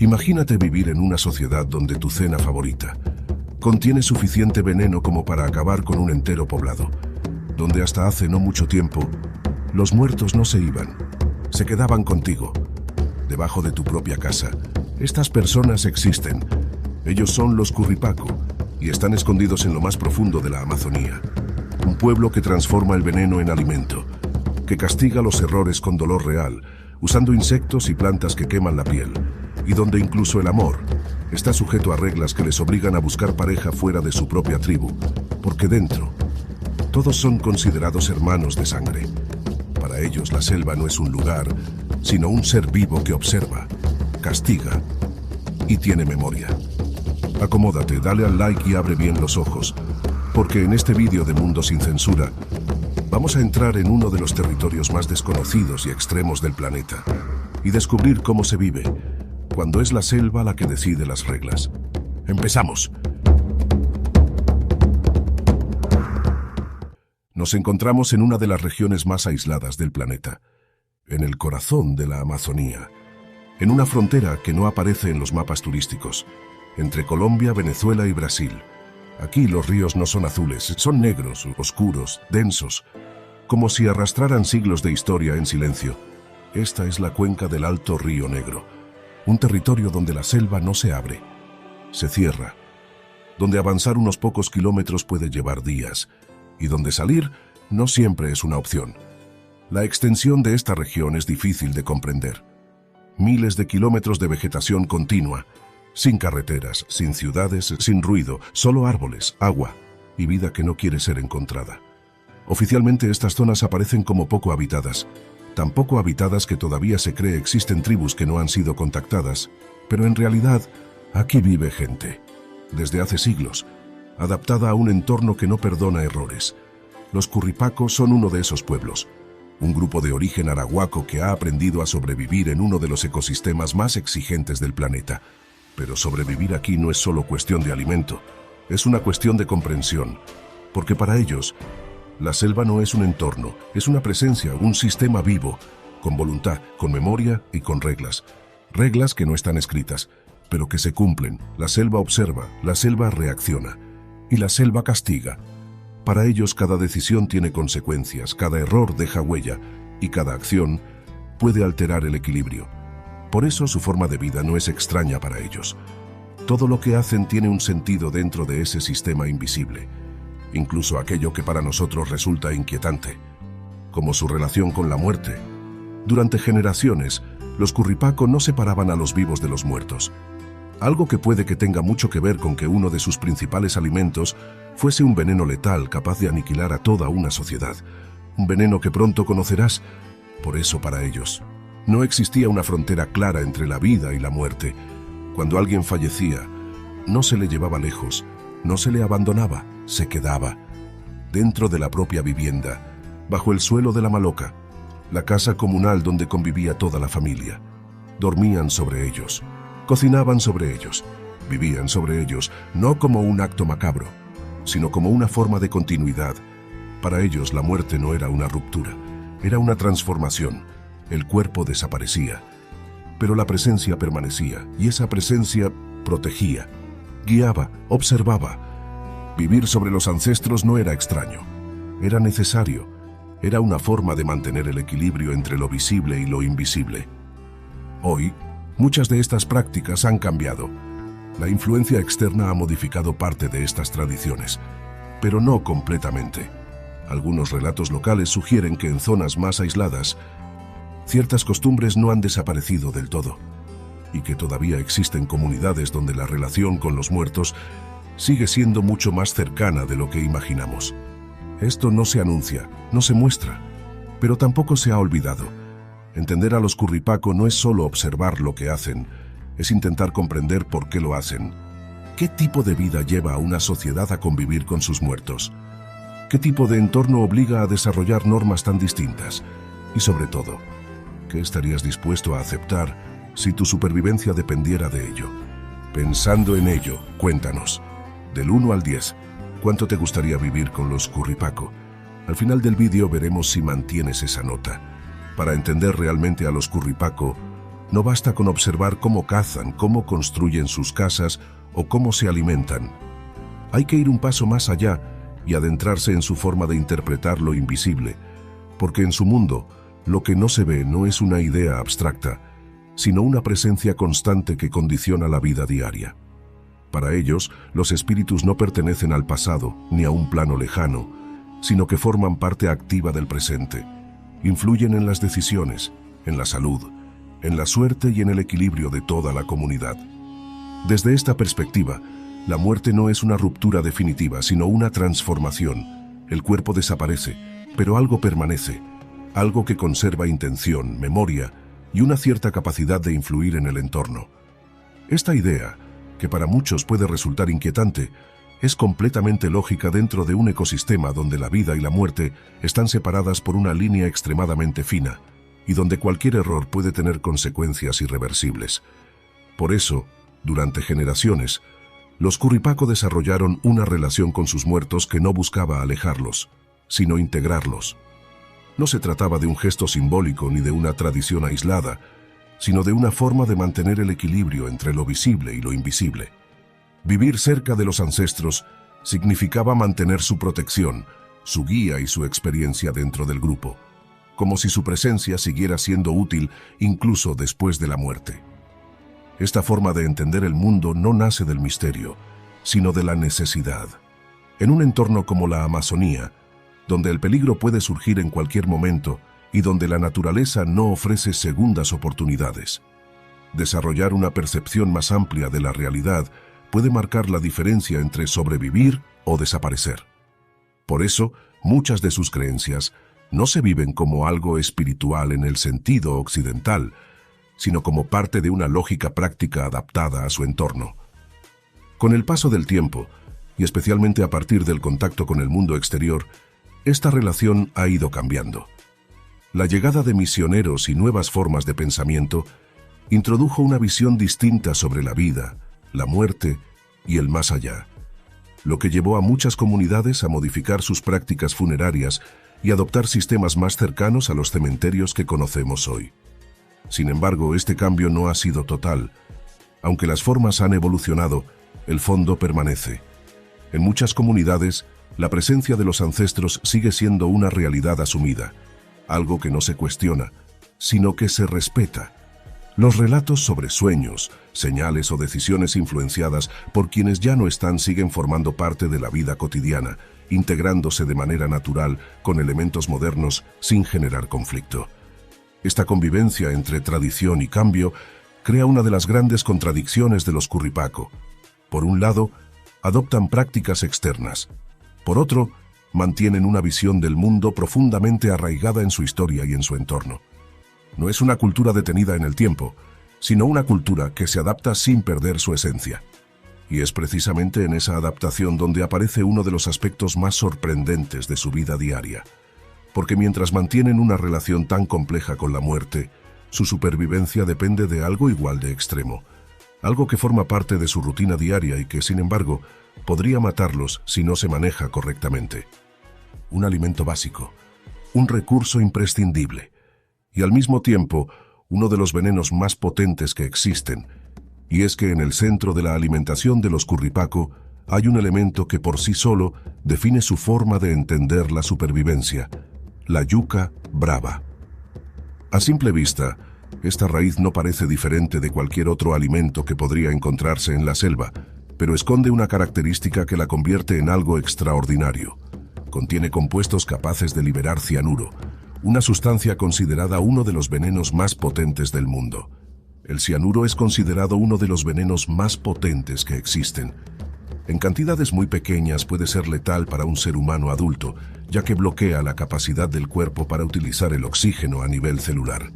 Imagínate vivir en una sociedad donde tu cena favorita contiene suficiente veneno como para acabar con un entero poblado, donde hasta hace no mucho tiempo los muertos no se iban, se quedaban contigo, debajo de tu propia casa. Estas personas existen. Ellos son los Curripaco y están escondidos en lo más profundo de la Amazonía. Un pueblo que transforma el veneno en alimento, que castiga los errores con dolor real, usando insectos y plantas que queman la piel, y donde incluso el amor está sujeto a reglas que les obligan a buscar pareja fuera de su propia tribu, porque dentro todos son considerados hermanos de sangre. Para ellos la selva no es un lugar, sino un ser vivo que observa, castiga y tiene memoria. Acomódate, dale al like y abre bien los ojos, porque en este vídeo de Mundo Sin Censura vamos a entrar en uno de los territorios más desconocidos y extremos del planeta y descubrir cómo se vive cuando es la selva la que decide las reglas. ¡Empezamos! Nos encontramos en una de las regiones más aisladas del planeta, en el corazón de la Amazonía, en una frontera que no aparece en los mapas turísticos, entre Colombia, Venezuela y Brasil. Aquí los ríos no son azules, son negros, oscuros, densos, como si arrastraran siglos de historia en silencio. Esta es la cuenca del Alto Río Negro, un territorio donde la selva no se abre, se cierra, donde avanzar unos pocos kilómetros puede llevar días, y donde salir no siempre es una opción. La extensión de esta región es difícil de comprender. Miles de kilómetros de vegetación continua, sin carreteras, sin ciudades, sin ruido, solo árboles, agua y vida que no quiere ser encontrada. Oficialmente estas zonas aparecen como poco habitadas, tan poco habitadas que todavía se cree existen tribus que no han sido contactadas, pero en realidad aquí vive gente, desde hace siglos, adaptada a un entorno que no perdona errores. Los Curripaco son uno de esos pueblos, un grupo de origen arahuaco que ha aprendido a sobrevivir en uno de los ecosistemas más exigentes del planeta. Pero sobrevivir aquí no es solo cuestión de alimento, es una cuestión de comprensión, porque para ellos, la selva no es un entorno, es una presencia, un sistema vivo, con voluntad, con memoria y con reglas. Reglas que no están escritas, pero que se cumplen. La selva observa, la selva reacciona, y la selva castiga. Para ellos cada decisión tiene consecuencias, cada error deja huella, y cada acción puede alterar el equilibrio. Por eso su forma de vida no es extraña para ellos. Todo lo que hacen tiene un sentido dentro de ese sistema invisible, incluso aquello que para nosotros resulta inquietante, como su relación con la muerte. Durante generaciones, los Curripaco no separaban a los vivos de los muertos, algo que puede que tenga mucho que ver con que uno de sus principales alimentos fuese un veneno letal capaz de aniquilar a toda una sociedad, un veneno que pronto conocerás. Por eso para ellos no existía una frontera clara entre la vida y la muerte. Cuando alguien fallecía, no se le llevaba lejos, no se le abandonaba, se quedaba dentro de la propia vivienda, bajo el suelo de la maloca, la casa comunal donde convivía toda la familia. Dormían sobre ellos, cocinaban sobre ellos, vivían sobre ellos, no como un acto macabro, sino como una forma de continuidad. Para ellos la muerte no era una ruptura, era una transformación. El cuerpo desaparecía, pero la presencia permanecía, y esa presencia protegía, guiaba, observaba. Vivir sobre los ancestros no era extraño, era necesario, era una forma de mantener el equilibrio entre lo visible y lo invisible. Hoy, muchas de estas prácticas han cambiado. La influencia externa ha modificado parte de estas tradiciones, pero no completamente. Algunos relatos locales sugieren que en zonas más aisladas, ciertas costumbres no han desaparecido del todo, y que todavía existen comunidades donde la relación con los muertos sigue siendo mucho más cercana de lo que imaginamos. Esto no se anuncia, no se muestra, pero tampoco se ha olvidado. Entender a los Curripaco no es solo observar lo que hacen, es intentar comprender por qué lo hacen. ¿Qué tipo de vida lleva a una sociedad a convivir con sus muertos? ¿Qué tipo de entorno obliga a desarrollar normas tan distintas? Y sobre todo, ¿qué estarías dispuesto a aceptar si tu supervivencia dependiera de ello? Pensando en ello, cuéntanos, del 1 al 10, ¿cuánto te gustaría vivir con los Curripaco? Al final del vídeo veremos si mantienes esa nota. Para entender realmente a los Curripaco, No basta con observar cómo cazan, cómo construyen sus casas o cómo se alimentan. Hay que ir un paso más allá y adentrarse en su forma de interpretar lo invisible, porque en su mundo, lo que no se ve no es una idea abstracta, sino una presencia constante que condiciona la vida diaria. Para ellos, los espíritus no pertenecen al pasado ni a un plano lejano, sino que forman parte activa del presente. Influyen en las decisiones, en la salud, en la suerte y en el equilibrio de toda la comunidad. Desde esta perspectiva, la muerte no es una ruptura definitiva, sino una transformación. El cuerpo desaparece, pero algo permanece, algo que conserva intención, memoria y una cierta capacidad de influir en el entorno. Esta idea, que para muchos puede resultar inquietante, es completamente lógica dentro de un ecosistema donde la vida y la muerte están separadas por una línea extremadamente fina y donde cualquier error puede tener consecuencias irreversibles. Por eso, durante generaciones, los Curripaco desarrollaron una relación con sus muertos que no buscaba alejarlos, sino integrarlos. No se trataba de un gesto simbólico ni de una tradición aislada, sino de una forma de mantener el equilibrio entre lo visible y lo invisible. Vivir cerca de los ancestros significaba mantener su protección, su guía y su experiencia dentro del grupo, como si su presencia siguiera siendo útil incluso después de la muerte. Esta forma de entender el mundo no nace del misterio, sino de la necesidad. En un entorno como la Amazonía, donde el peligro puede surgir en cualquier momento y donde la naturaleza no ofrece segundas oportunidades, desarrollar una percepción más amplia de la realidad puede marcar la diferencia entre sobrevivir o desaparecer. Por eso, muchas de sus creencias no se viven como algo espiritual en el sentido occidental, sino como parte de una lógica práctica adaptada a su entorno. Con el paso del tiempo, y especialmente a partir del contacto con el mundo exterior, esta relación ha ido cambiando. La llegada de misioneros y nuevas formas de pensamiento introdujo una visión distinta sobre la vida, la muerte y el más allá, lo que llevó a muchas comunidades a modificar sus prácticas funerarias y adoptar sistemas más cercanos a los cementerios que conocemos hoy. Sin embargo, este cambio no ha sido total. Aunque las formas han evolucionado, el fondo permanece. En muchas comunidades, la presencia de los ancestros sigue siendo una realidad asumida, algo que no se cuestiona, sino que se respeta. Los relatos sobre sueños, señales o decisiones influenciadas por quienes ya no están siguen formando parte de la vida cotidiana, integrándose de manera natural con elementos modernos sin generar conflicto. Esta convivencia entre tradición y cambio crea una de las grandes contradicciones de los Curripaco. Por un lado, adoptan prácticas externas. Por otro, mantienen una visión del mundo profundamente arraigada en su historia y en su entorno. No es una cultura detenida en el tiempo, sino una cultura que se adapta sin perder su esencia. Y es precisamente en esa adaptación donde aparece uno de los aspectos más sorprendentes de su vida diaria. Porque mientras mantienen una relación tan compleja con la muerte, su supervivencia depende de algo igual de extremo, algo que forma parte de su rutina diaria y que, sin embargo, podría matarlos si no se maneja correctamente. Un alimento básico, un recurso imprescindible, y al mismo tiempo, uno de los venenos más potentes que existen, y es que en el centro de la alimentación de los Curripaco hay un elemento que por sí solo define su forma de entender la supervivencia: la yuca brava. A simple vista, esta raíz no parece diferente de cualquier otro alimento que podría encontrarse en la selva, pero esconde una característica que la convierte en algo extraordinario. Contiene compuestos capaces de liberar cianuro, una sustancia considerada uno de los venenos más potentes del mundo. El cianuro es considerado uno de los venenos más potentes que existen. En cantidades muy pequeñas puede ser letal para un ser humano adulto, ya que bloquea la capacidad del cuerpo para utilizar el oxígeno a nivel celular.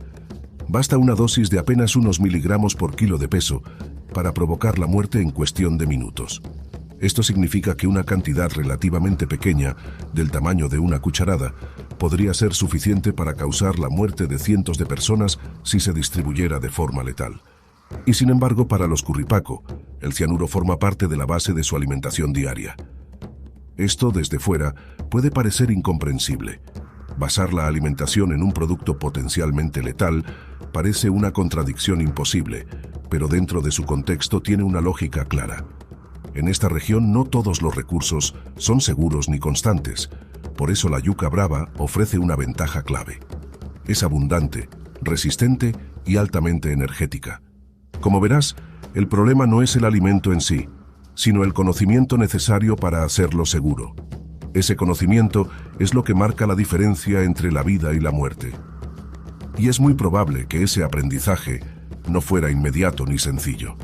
Basta una dosis de apenas unos miligramos por kilo de peso para provocar la muerte en cuestión de minutos. Esto significa que una cantidad relativamente pequeña, del tamaño de una cucharada, podría ser suficiente para causar la muerte de cientos de personas si se distribuyera de forma letal. Y sin embargo, para los Curripaco, el cianuro forma parte de la base de su alimentación diaria. Esto, desde fuera, puede parecer incomprensible. Basar la alimentación en un producto potencialmente letal parece una contradicción imposible, pero dentro de su contexto tiene una lógica clara. En esta región no todos los recursos son seguros ni constantes, por eso la yuca brava ofrece una ventaja clave. Es abundante, resistente y altamente energética. Como verás, el problema no es el alimento en sí, sino el conocimiento necesario para hacerlo seguro. Ese conocimiento es lo que marca la diferencia entre la vida y la muerte. Y es muy probable que ese aprendizaje no fuera inmediato ni sencillo.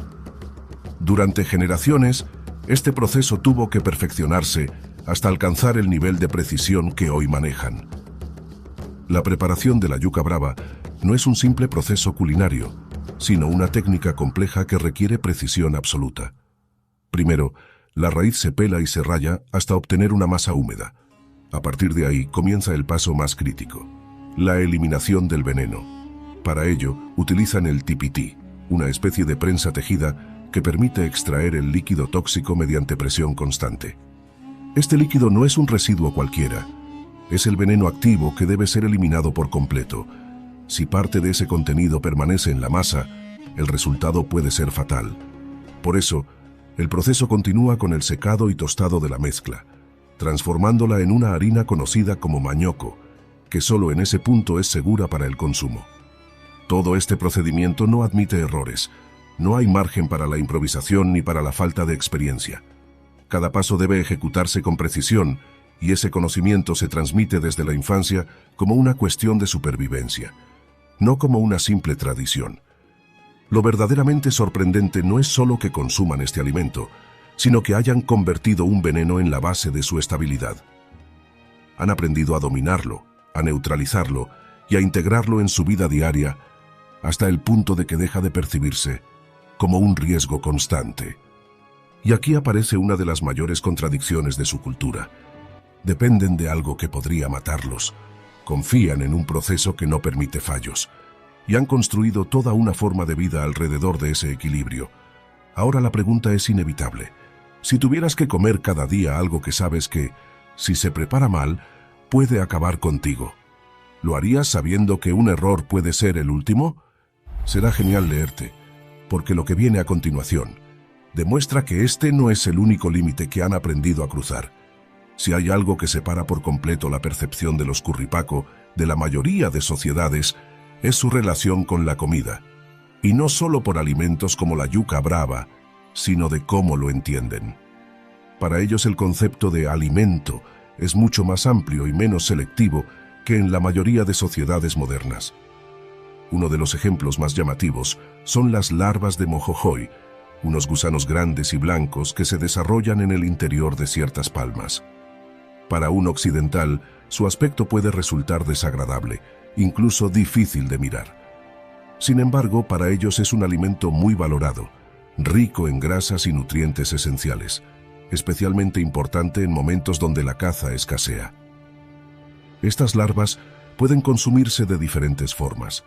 Durante generaciones, este proceso tuvo que perfeccionarse hasta alcanzar el nivel de precisión que hoy manejan. La preparación de la yuca brava no es un simple proceso culinario, sino una técnica compleja que requiere precisión absoluta. Primero, la raíz se pela y se raya hasta obtener una masa húmeda. A partir de ahí comienza el paso más crítico, la eliminación del veneno. Para ello, utilizan el tipití, una especie de prensa tejida que permite extraer el líquido tóxico mediante presión constante. Este líquido no es un residuo cualquiera, es el veneno activo que debe ser eliminado por completo. Si parte de ese contenido permanece en la masa, el resultado puede ser fatal. Por eso, el proceso continúa con el secado y tostado de la mezcla, transformándola en una harina conocida como mañoco, que solo en ese punto es segura para el consumo. Todo este procedimiento no admite errores, no hay margen para la improvisación ni para la falta de experiencia. Cada paso debe ejecutarse con precisión y ese conocimiento se transmite desde la infancia como una cuestión de supervivencia, no como una simple tradición. Lo verdaderamente sorprendente no es solo que consuman este alimento, sino que hayan convertido un veneno en la base de su estabilidad. Han aprendido a dominarlo, a neutralizarlo y a integrarlo en su vida diaria hasta el punto de que deja de percibirse como un riesgo constante. Y aquí aparece una de las mayores contradicciones de su cultura. Dependen de algo que podría matarlos, confían en un proceso que no permite fallos, y han construido toda una forma de vida alrededor de ese equilibrio. Ahora la pregunta es inevitable. Si tuvieras que comer cada día algo que sabes que, si se prepara mal, puede acabar contigo, ¿lo harías sabiendo que un error puede ser el último? Será genial leerte, porque lo que viene a continuación demuestra que este no es el único límite que han aprendido a cruzar. Si hay algo que separa por completo la percepción de los curripaco de la mayoría de sociedades, es su relación con la comida, y no solo por alimentos como la yuca brava, sino de cómo lo entienden. Para ellos el concepto de alimento es mucho más amplio y menos selectivo que en la mayoría de sociedades modernas. Uno de los ejemplos más llamativos son las larvas de mojojoy, unos gusanos grandes y blancos que se desarrollan en el interior de ciertas palmas. Para un occidental, su aspecto puede resultar desagradable, incluso difícil de mirar. Sin embargo, para ellos es un alimento muy valorado, rico en grasas y nutrientes esenciales, especialmente importante en momentos donde la caza escasea. Estas larvas pueden consumirse de diferentes formas.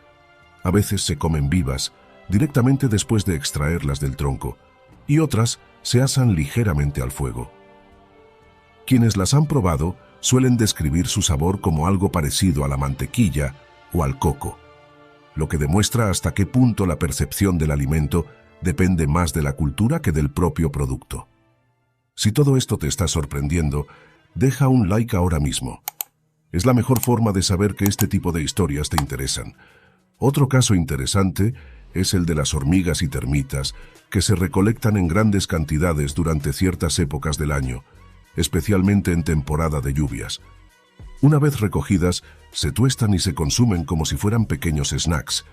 A veces se comen vivas, directamente después de extraerlas del tronco, y otras se asan ligeramente al fuego. Quienes las han probado suelen describir su sabor como algo parecido a la mantequilla o al coco, lo que demuestra hasta qué punto la percepción del alimento depende más de la cultura que del propio producto. Si todo esto te está sorprendiendo, deja un like ahora mismo. Es la mejor forma de saber que este tipo de historias te interesan. Otro caso interesante es el de las hormigas y termitas que se recolectan en grandes cantidades durante ciertas épocas del año, especialmente en temporada de lluvias. Una vez recogidas, se tuestan y se consumen como si fueran pequeños snacks,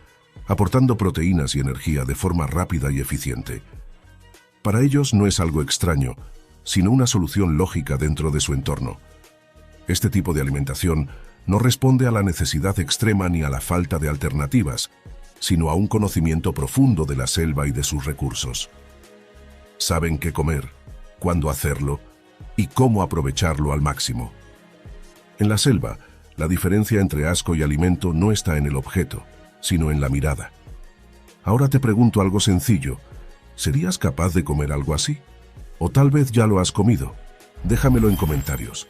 aportando proteínas y energía de forma rápida y eficiente. Para ellos no es algo extraño, sino una solución lógica dentro de su entorno. Este tipo de alimentación no responde a la necesidad extrema ni a la falta de alternativas, sino a un conocimiento profundo de la selva y de sus recursos. Saben qué comer, cuándo hacerlo y cómo aprovecharlo al máximo. En la selva, la diferencia entre asco y alimento no está en el objeto, sino en la mirada. Ahora te pregunto algo sencillo. ¿Serías capaz de comer algo así? O tal vez ya lo has comido. Déjamelo en comentarios.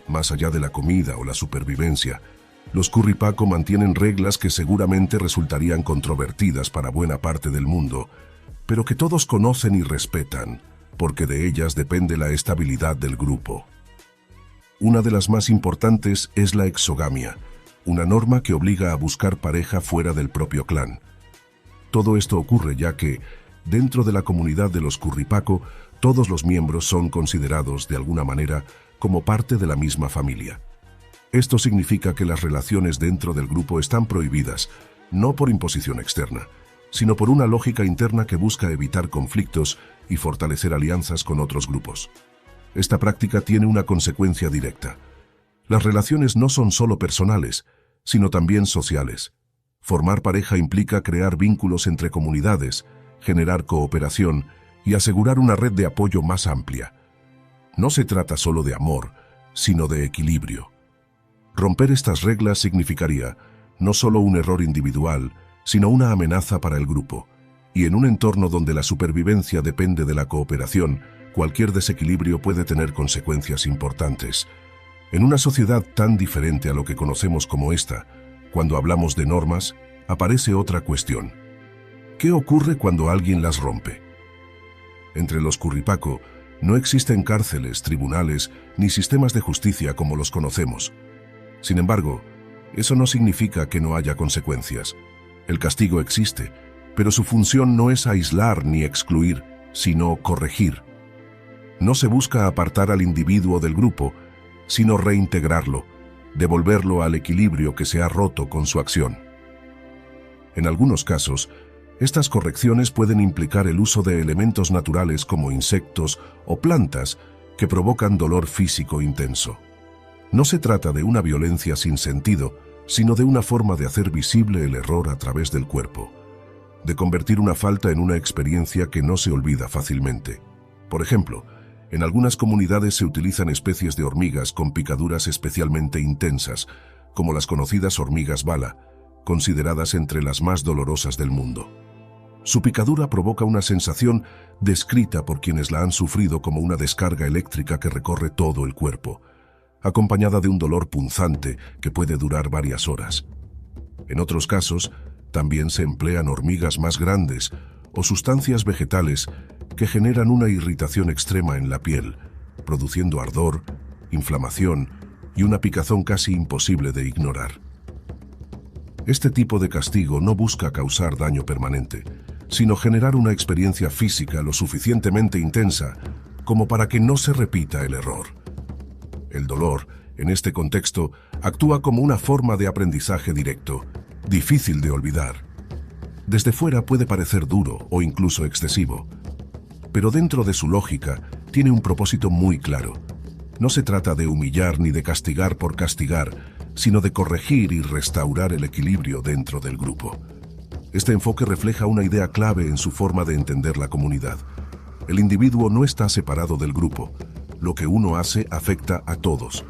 Más allá de la comida o la supervivencia, Los Curripaco mantienen reglas que seguramente resultarían controvertidas para buena parte del mundo, pero que todos conocen y respetan, porque de ellas depende la estabilidad del grupo. Una de las más importantes es la exogamia, una norma que obliga a buscar pareja fuera del propio clan. Todo esto ocurre ya que, dentro de la comunidad de los Curripaco, todos los miembros son considerados, de alguna manera, como parte de la misma familia. Esto significa que las relaciones dentro del grupo están prohibidas, no por imposición externa, sino por una lógica interna que busca evitar conflictos y fortalecer alianzas con otros grupos. Esta práctica tiene una consecuencia directa. Las relaciones no son solo personales, sino también sociales. Formar pareja implica crear vínculos entre comunidades, generar cooperación y asegurar una red de apoyo más amplia. No se trata solo de amor, sino de equilibrio. Romper estas reglas significaría no solo un error individual, sino una amenaza para el grupo. Y en un entorno donde la supervivencia depende de la cooperación, cualquier desequilibrio puede tener consecuencias importantes. En una sociedad tan diferente a lo que conocemos como esta, cuando hablamos de normas, aparece otra cuestión. ¿Qué ocurre cuando alguien las rompe? Entre los Curripaco no existen cárceles, tribunales, ni sistemas de justicia como los conocemos. Sin embargo, eso no significa que no haya consecuencias. El castigo existe, pero su función no es aislar ni excluir, sino corregir. No se busca apartar al individuo del grupo, sino reintegrarlo, devolverlo al equilibrio que se ha roto con su acción. En algunos casos, estas correcciones pueden implicar el uso de elementos naturales como insectos o plantas que provocan dolor físico intenso. No se trata de una violencia sin sentido, sino de una forma de hacer visible el error a través del cuerpo, de convertir una falta en una experiencia que no se olvida fácilmente. Por ejemplo, en algunas comunidades se utilizan especies de hormigas con picaduras especialmente intensas, como las conocidas hormigas bala, consideradas entre las más dolorosas del mundo. Su picadura provoca una sensación descrita por quienes la han sufrido como una descarga eléctrica que recorre todo el cuerpo, acompañada de un dolor punzante que puede durar varias horas. En otros casos, también se emplean hormigas más grandes o sustancias vegetales que generan una irritación extrema en la piel, produciendo ardor, inflamación y una picazón casi imposible de ignorar. Este tipo de castigo no busca causar daño permanente, sino generar una experiencia física lo suficientemente intensa como para que no se repita el error. El dolor, en este contexto, actúa como una forma de aprendizaje directo, difícil de olvidar. Desde fuera puede parecer duro o incluso excesivo, pero dentro de su lógica tiene un propósito muy claro. No se trata de humillar ni de castigar por castigar, sino de corregir y restaurar el equilibrio dentro del grupo. Este enfoque refleja una idea clave en su forma de entender la comunidad. El individuo no está separado del grupo. Lo que uno hace afecta a todos.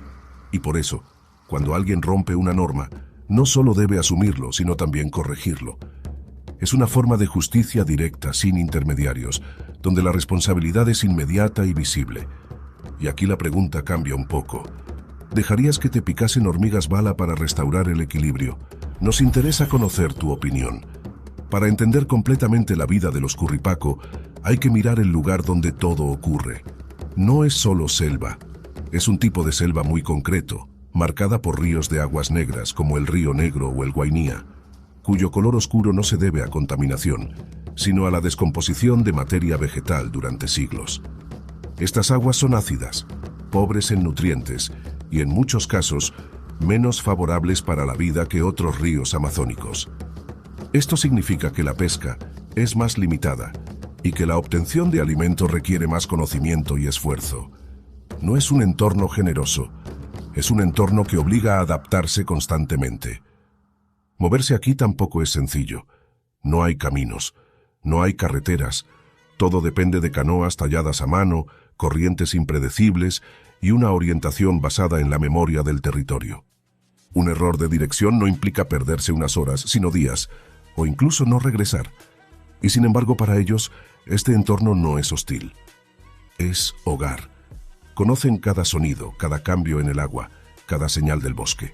Y por eso, cuando alguien rompe una norma, no solo debe asumirlo, sino también corregirlo. Es una forma de justicia directa, sin intermediarios, donde la responsabilidad es inmediata y visible. Y aquí la pregunta cambia un poco. ¿Dejarías que te picasen hormigas bala para restaurar el equilibrio? Nos interesa conocer tu opinión. Para entender completamente la vida de los Curripaco, hay que mirar el lugar donde todo ocurre. No es solo selva, es un tipo de selva muy concreto, marcada por ríos de aguas negras como el Río Negro o el Guainía, cuyo color oscuro no se debe a contaminación, sino a la descomposición de materia vegetal durante siglos. Estas aguas son ácidas, pobres en nutrientes y en muchos casos menos favorables para la vida que otros ríos amazónicos. Esto significa que la pesca es más limitada y que la obtención de alimento requiere más conocimiento y esfuerzo. No es un entorno generoso, es un entorno que obliga a adaptarse constantemente. Moverse aquí tampoco es sencillo. No hay caminos, no hay carreteras, todo depende de canoas talladas a mano, corrientes impredecibles y una orientación basada en la memoria del territorio. Un error de dirección no implica perderse unas horas, sino días, o incluso no regresar. Y sin embargo, para ellos, este entorno no es hostil. Es hogar. Conocen cada sonido, cada cambio en el agua, cada señal del bosque.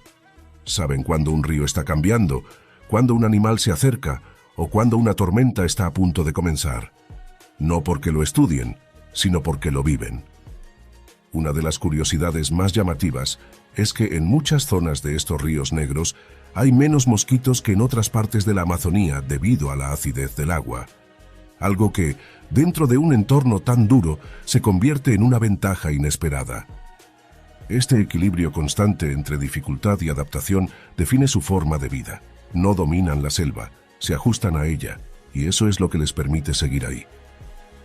Saben cuándo un río está cambiando, cuándo un animal se acerca o cuándo una tormenta está a punto de comenzar. No porque lo estudien, sino porque lo viven. Una de las curiosidades más llamativas es que en muchas zonas de estos ríos negros hay menos mosquitos que en otras partes de la Amazonía debido a la acidez del agua. Algo que, dentro de un entorno tan duro, se convierte en una ventaja inesperada. Este equilibrio constante entre dificultad y adaptación define su forma de vida. No dominan la selva, se ajustan a ella, y eso es lo que les permite seguir ahí.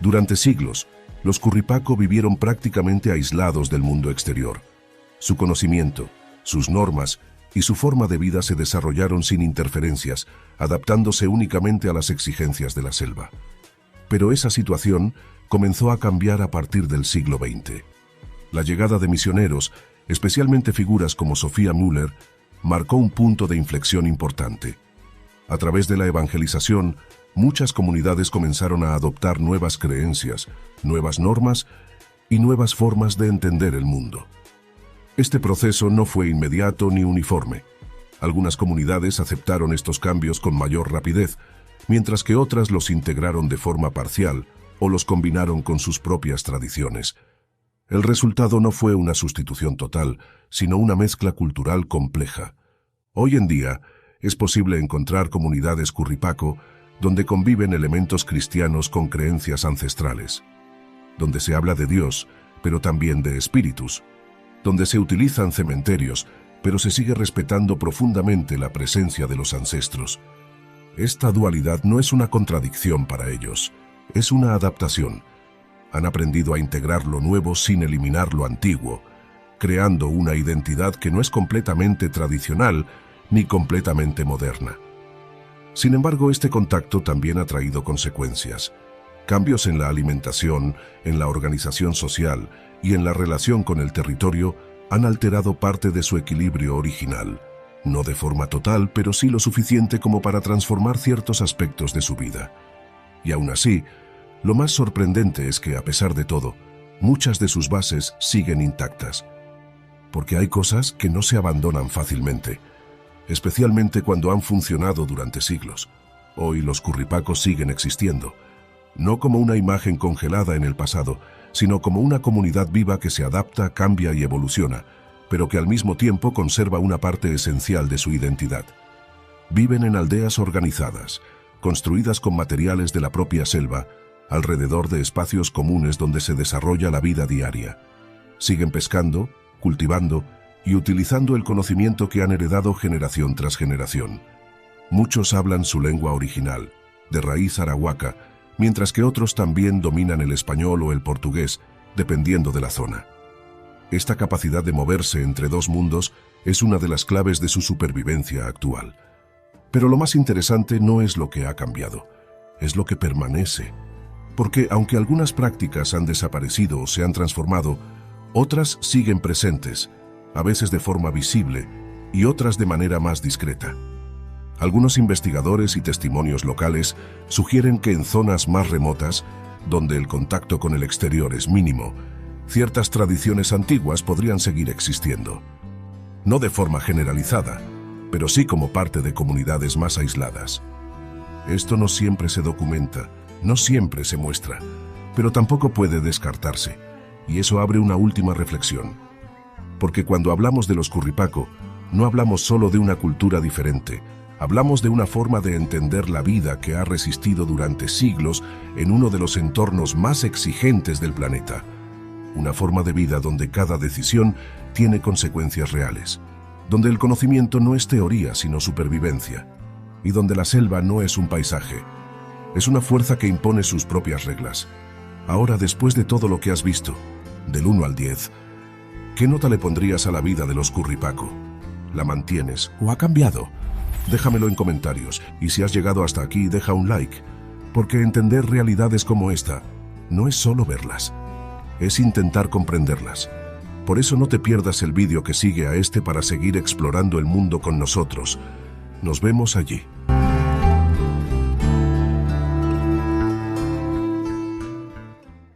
Durante siglos, los Curripaco vivieron prácticamente aislados del mundo exterior. Su conocimiento, sus normas y su forma de vida se desarrollaron sin interferencias, adaptándose únicamente a las exigencias de la selva. Pero esa situación comenzó a cambiar a partir del siglo XX. La llegada de misioneros, especialmente figuras como Sophia Müller, marcó un punto de inflexión importante. A través de la evangelización, muchas comunidades comenzaron a adoptar nuevas creencias, nuevas normas y nuevas formas de entender el mundo. Este proceso no fue inmediato ni uniforme. Algunas comunidades aceptaron estos cambios con mayor rapidez, mientras que otras los integraron de forma parcial o los combinaron con sus propias tradiciones. El resultado no fue una sustitución total, sino una mezcla cultural compleja. Hoy en día, es posible encontrar comunidades Curripaco donde conviven elementos cristianos con creencias ancestrales, donde se habla de Dios, pero también de espíritus, donde se utilizan cementerios, pero se sigue respetando profundamente la presencia de los ancestros. Esta dualidad no es una contradicción para ellos, es una adaptación. Han aprendido a integrar lo nuevo sin eliminar lo antiguo, creando una identidad que no es completamente tradicional ni completamente moderna. Sin embargo, este contacto también ha traído consecuencias. Cambios en la alimentación, en la organización social y en la relación con el territorio han alterado parte de su equilibrio original. No de forma total, pero sí lo suficiente como para transformar ciertos aspectos de su vida. Y aún así, lo más sorprendente es que, a pesar de todo, muchas de sus bases siguen intactas. Porque hay cosas que no se abandonan fácilmente, especialmente cuando han funcionado durante siglos. Hoy los Curripacos siguen existiendo, no como una imagen congelada en el pasado, sino como una comunidad viva que se adapta, cambia y evoluciona, pero que al mismo tiempo conserva una parte esencial de su identidad. Viven en aldeas organizadas, construidas con materiales de la propia selva, alrededor de espacios comunes donde se desarrolla la vida diaria. Siguen pescando, cultivando y utilizando el conocimiento que han heredado generación tras generación. Muchos hablan su lengua original, de raíz arahuaca, mientras que otros también dominan el español o el portugués, dependiendo de la zona. Esta capacidad de moverse entre dos mundos es una de las claves de su supervivencia actual. Pero lo más interesante no es lo que ha cambiado, es lo que permanece. Porque aunque algunas prácticas han desaparecido o se han transformado, otras siguen presentes, a veces de forma visible y otras de manera más discreta. Algunos investigadores y testimonios locales sugieren que en zonas más remotas, donde el contacto con el exterior es mínimo, ciertas tradiciones antiguas podrían seguir existiendo. No de forma generalizada, pero sí como parte de comunidades más aisladas. Esto no siempre se documenta, no siempre se muestra, pero tampoco puede descartarse, y eso abre una última reflexión. Porque cuando hablamos de los Curripaco, no hablamos solo de una cultura diferente, hablamos de una forma de entender la vida que ha resistido durante siglos en uno de los entornos más exigentes del planeta. Una forma de vida donde cada decisión tiene consecuencias reales, donde el conocimiento no es teoría sino supervivencia, y donde la selva no es un paisaje, es una fuerza que impone sus propias reglas. Ahora, después de todo lo que has visto, del 1 al 10, ¿qué nota le pondrías a la vida de los Curripaco? ¿La mantienes o ha cambiado? Déjamelo en comentarios, y si has llegado hasta aquí, deja un like, porque entender realidades como esta no es solo verlas, es intentar comprenderlas. Por eso no te pierdas el vídeo que sigue a este para seguir explorando el mundo con nosotros. Nos vemos allí.